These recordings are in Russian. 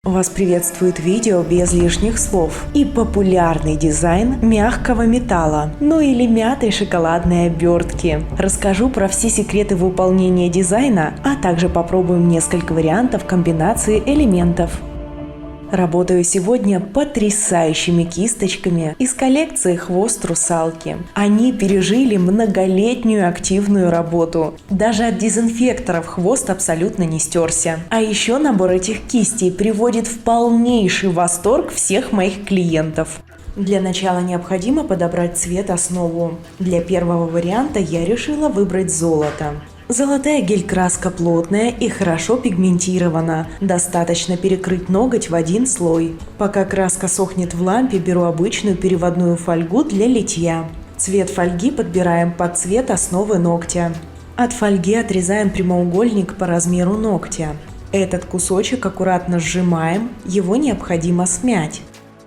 Вас приветствует видео без лишних слов и популярный дизайн мягкого металла, ну или мятой шоколадной обертки. Расскажу про все секреты выполнения дизайна, а также попробуем несколько вариантов комбинации элементов. Работаю сегодня потрясающими кисточками из коллекции «Хвост русалки». Они пережили многолетнюю активную работу. Даже от дезинфекторов хвост абсолютно не стерся. А еще набор этих кистей приводит в полнейший восторг всех моих клиентов. Для начала необходимо подобрать цвет-основу. Для первого варианта я решила выбрать золото. Золотая гель-краска плотная и хорошо пигментирована. Достаточно перекрыть ноготь в один слой. Пока краска сохнет в лампе, беру обычную переводную фольгу для литья. Цвет фольги подбираем под цвет основы ногтя. От фольги отрезаем прямоугольник по размеру ногтя. Этот кусочек аккуратно сжимаем, его необходимо смять.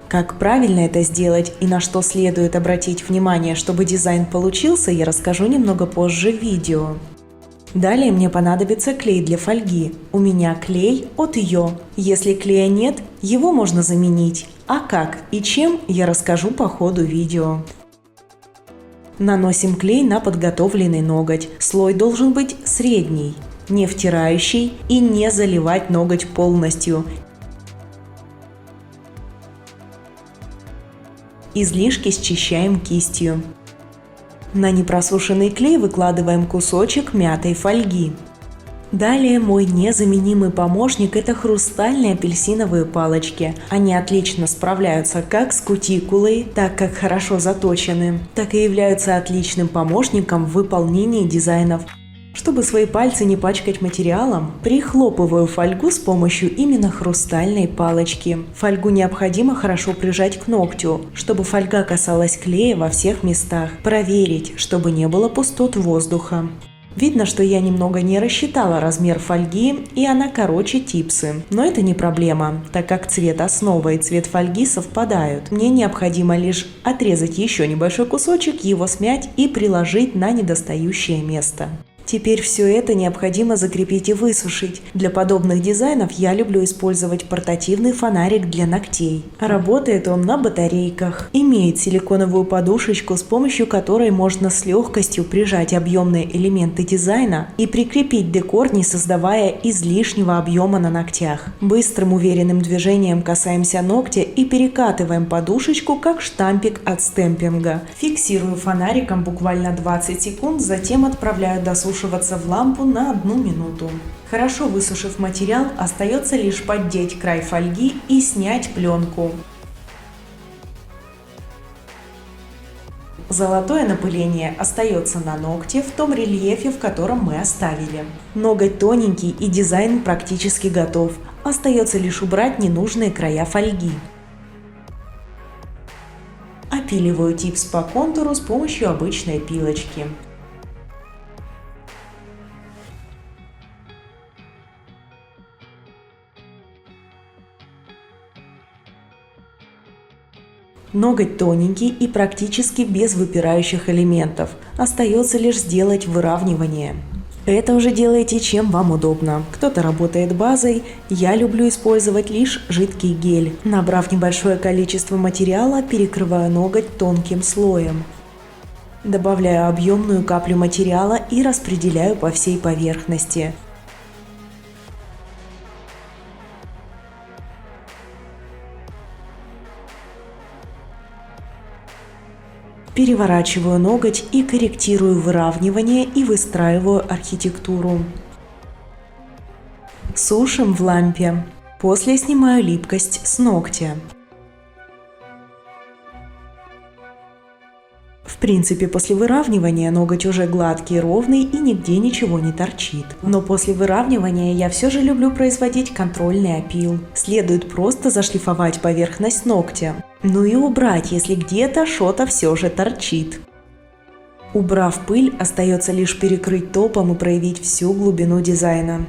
Как правильно это сделать и на что следует обратить внимание, чтобы дизайн получился, я расскажу немного позже в видео. Далее мне понадобится клей для фольги. У меня клей от Йо. Если клея нет, его можно заменить. А как и чем, я расскажу по ходу видео. Наносим клей на подготовленный ноготь. Слой должен быть средний, не втирающий и не заливать ноготь полностью. Излишки счищаем кистью. На непросушенный клей выкладываем кусочек мятой фольги. Далее мой незаменимый помощник – это хрустальные апельсиновые палочки. Они отлично справляются как с кутикулой, так как хорошо заточены, так и являются отличным помощником в выполнении дизайнов. Чтобы свои пальцы не пачкать материалом, прихлопываю фольгу с помощью именно хрустальной палочки. Фольгу необходимо хорошо прижать к ногтю, чтобы фольга касалась клея во всех местах. Проверить, чтобы не было пустот воздуха. Видно, что я немного не рассчитала размер фольги, и она короче типсы. Но это не проблема, так как цвет основы и цвет фольги совпадают. Мне необходимо лишь отрезать еще небольшой кусочек, его смять и приложить на недостающее место. Теперь все это необходимо закрепить и высушить. Для подобных дизайнов я люблю использовать портативный фонарик для ногтей. Работает он на батарейках. Имеет силиконовую подушечку, с помощью которой можно с легкостью прижать объемные элементы дизайна и прикрепить декор, не создавая излишнего объема на ногтях. Быстрым уверенным движением касаемся ногтя и перекатываем подушечку, как штампик от стемпинга. Фиксирую фонариком буквально 20 секунд, затем отправляю досушиваться в лампу на 1 минуту. Хорошо высушив материал, остается лишь поддеть край фольги и снять пленку. Золотое напыление остается на ногте в том рельефе, в котором мы оставили. Ноготь тоненький и дизайн практически готов. Остается лишь убрать ненужные края фольги. Опиливаю типс по контуру с помощью обычной пилочки. Ноготь тоненький и практически без выпирающих элементов. Остается лишь сделать выравнивание. Это уже делайте, чем вам удобно. Кто-то работает базой, я люблю использовать лишь жидкий гель. Набрав небольшое количество материала, перекрываю ноготь тонким слоем. Добавляю объемную каплю материала и распределяю по всей поверхности. Переворачиваю ноготь и корректирую выравнивание и выстраиваю архитектуру. Сушим в лампе. После снимаю липкость с ногтя. В принципе, после выравнивания ноготь уже гладкий, ровный и нигде ничего не торчит. Но после выравнивания я все же люблю производить контрольный опил. Следует просто зашлифовать поверхность ногтя. Ну и убрать, если где-то что-то все же торчит. Убрав пыль, остается лишь перекрыть топом и проявить всю глубину дизайна.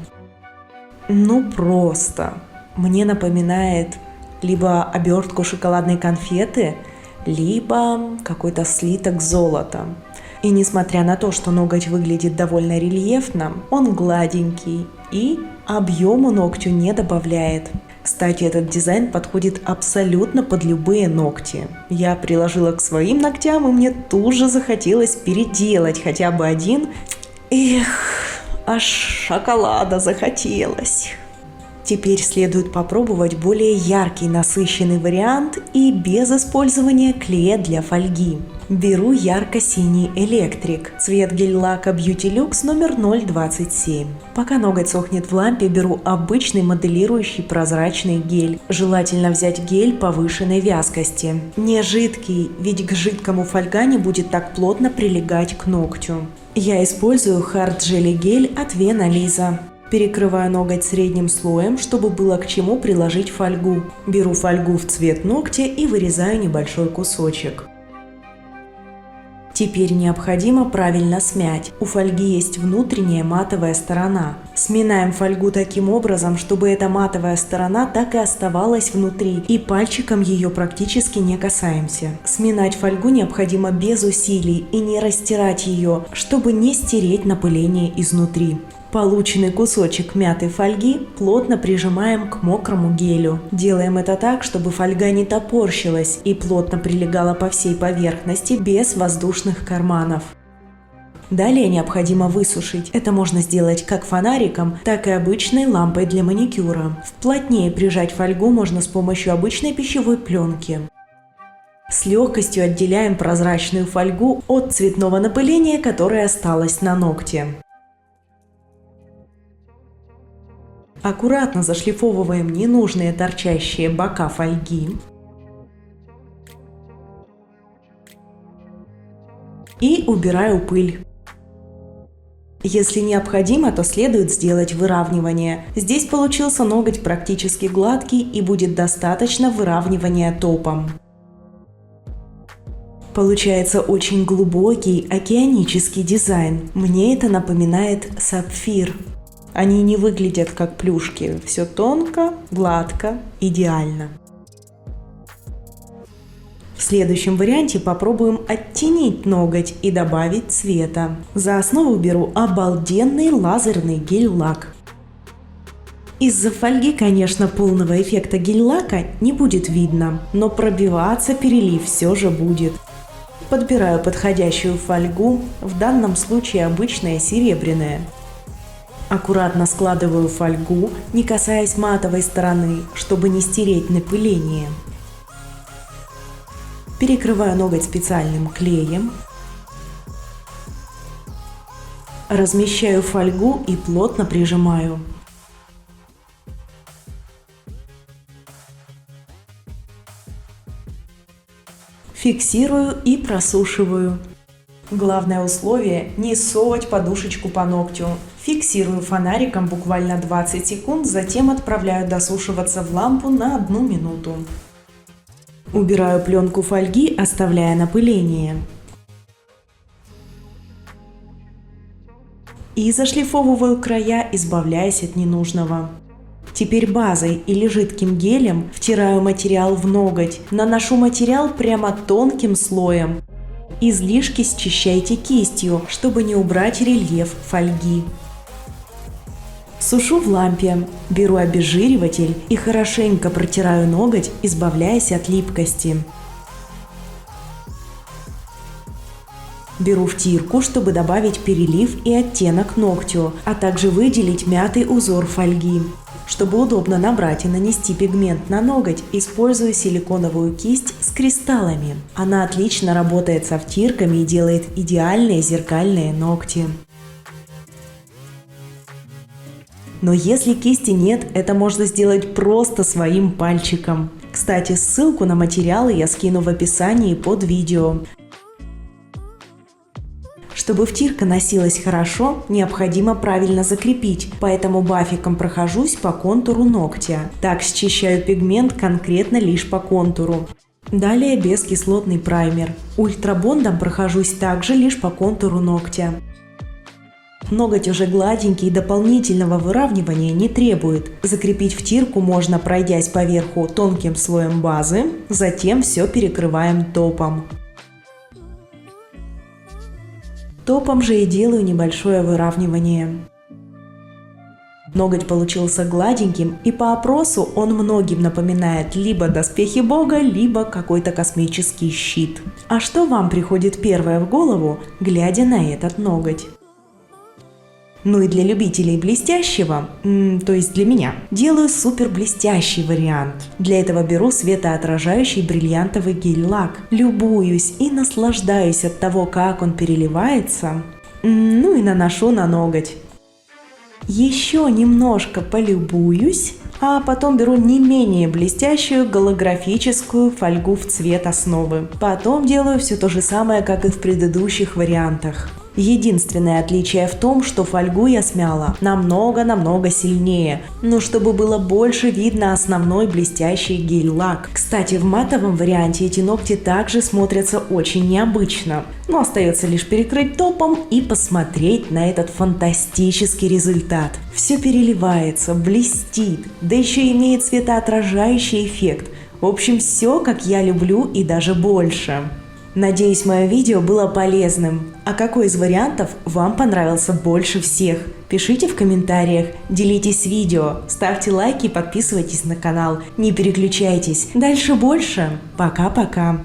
Ну просто. Мне напоминает либо обертку шоколадной конфеты, либо какой-то слиток золота. И несмотря на то, что ноготь выглядит довольно рельефно, он гладенький и объему ногтю не добавляет. Кстати, этот дизайн подходит абсолютно под любые ногти. Я приложила к своим ногтям, и мне тут же захотелось переделать хотя бы один. Эх, аж шоколада захотелось. Теперь следует попробовать более яркий, насыщенный вариант и без использования клея для фольги. Беру ярко-синий электрик, цвет гель-лака Beauty Luxe номер 027. Пока ноготь сохнет в лампе, беру обычный моделирующий прозрачный гель. Желательно взять гель повышенной вязкости. Не жидкий, ведь к жидкому фольга не будет так плотно прилегать к ногтю. Я использую Hard Jelly гель от Вена Лиза. Перекрываю ноготь средним слоем, чтобы было к чему приложить фольгу. Беру фольгу в цвет ногтя и вырезаю небольшой кусочек. Теперь необходимо правильно смять. У фольги есть внутренняя матовая сторона. Сминаем фольгу таким образом, чтобы эта матовая сторона так и оставалась внутри, и пальчиком ее практически не касаемся. Сминать фольгу необходимо без усилий и не растирать ее, чтобы не стереть напыление изнутри. Полученный кусочек мятой фольги плотно прижимаем к мокрому гелю. Делаем это так, чтобы фольга не топорщилась и плотно прилегала по всей поверхности без воздушных карманов. Далее необходимо высушить. Это можно сделать как фонариком, так и обычной лампой для маникюра. Вплотнее прижать фольгу можно с помощью обычной пищевой пленки. С легкостью отделяем прозрачную фольгу от цветного напыления, которое осталось на ногте. Аккуратно зашлифовываем ненужные торчащие бока фольги. И убираю пыль. Если необходимо, то следует сделать выравнивание. Здесь получился ноготь практически гладкий и будет достаточно выравнивания топом. Получается очень глубокий океанический дизайн. Мне это напоминает сапфир. Они не выглядят как плюшки. Все тонко, гладко, идеально. В следующем варианте попробуем оттенить ноготь и добавить цвета. За основу беру обалденный лазерный гель-лак. Из-за фольги, конечно, полного эффекта гель-лака не будет видно, но пробиваться перелив все же будет. Подбираю подходящую фольгу, в данном случае обычная серебряная. Аккуратно складываю фольгу, не касаясь матовой стороны, чтобы не стереть напыление. Перекрываю ноготь специальным клеем. Размещаю фольгу и плотно прижимаю. Фиксирую и просушиваю. Главное условие – не совать подушечку по ногтю. Фиксирую фонариком буквально 20 секунд, затем отправляю досушиваться в лампу на 1 минуту. Убираю пленку фольги, оставляя напыление. И зашлифовываю края, избавляясь от ненужного. Теперь базой или жидким гелем втираю материал в ноготь. Наношу материал прямо тонким слоем. Излишки счищайте кистью, чтобы не убрать рельеф фольги. Сушу в лампе, беру обезжириватель и хорошенько протираю ноготь, избавляясь от липкости. Беру втирку, чтобы добавить перелив и оттенок ногтю, а также выделить мятый узор фольги. Чтобы удобно набрать и нанести пигмент на ноготь, использую силиконовую кисть с кристаллами. Она отлично работает со втирками и делает идеальные зеркальные ногти. Но если кисти нет, это можно сделать просто своим пальчиком. Кстати, ссылку на материалы я скину в описании под видео. Чтобы втирка носилась хорошо, необходимо правильно закрепить, поэтому бафиком прохожусь по контуру ногтя. Так счищаю пигмент конкретно лишь по контуру. Далее бескислотный праймер. Ультрабондом прохожусь также лишь по контуру ногтя. Ноготь уже гладенький и дополнительного выравнивания не требует. Закрепить втирку можно, пройдясь по верху тонким слоем базы, затем все перекрываем топом. Топом же и делаю небольшое выравнивание. Ноготь получился гладеньким, и по опросу он многим напоминает либо доспехи бога, либо какой-то космический щит. А что вам приходит первое в голову, глядя на этот ноготь? Ну и для любителей блестящего, то есть для меня, делаю супер блестящий вариант. Для этого беру светоотражающий бриллиантовый гель-лак. Любуюсь и наслаждаюсь от того, как он переливается. Ну и наношу на ноготь. Еще немножко полюбуюсь, а потом беру не менее блестящую голографическую фольгу в цвет основы. Потом делаю все то же самое, как и в предыдущих вариантах. Единственное отличие в том, что фольгу я смяла намного сильнее, но чтобы было больше видно основной блестящий гель-лак. Кстати, в матовом варианте эти ногти также смотрятся очень необычно, но остается лишь перекрыть топом и посмотреть на этот фантастический результат. Все переливается, блестит, да еще имеет светоотражающий эффект. В общем, все как я люблю и даже больше. Надеюсь, мое видео было полезным. А какой из вариантов вам понравился больше всех? Пишите в комментариях, делитесь видео, ставьте лайки и подписывайтесь на канал. Не переключайтесь, дальше больше. Пока-пока.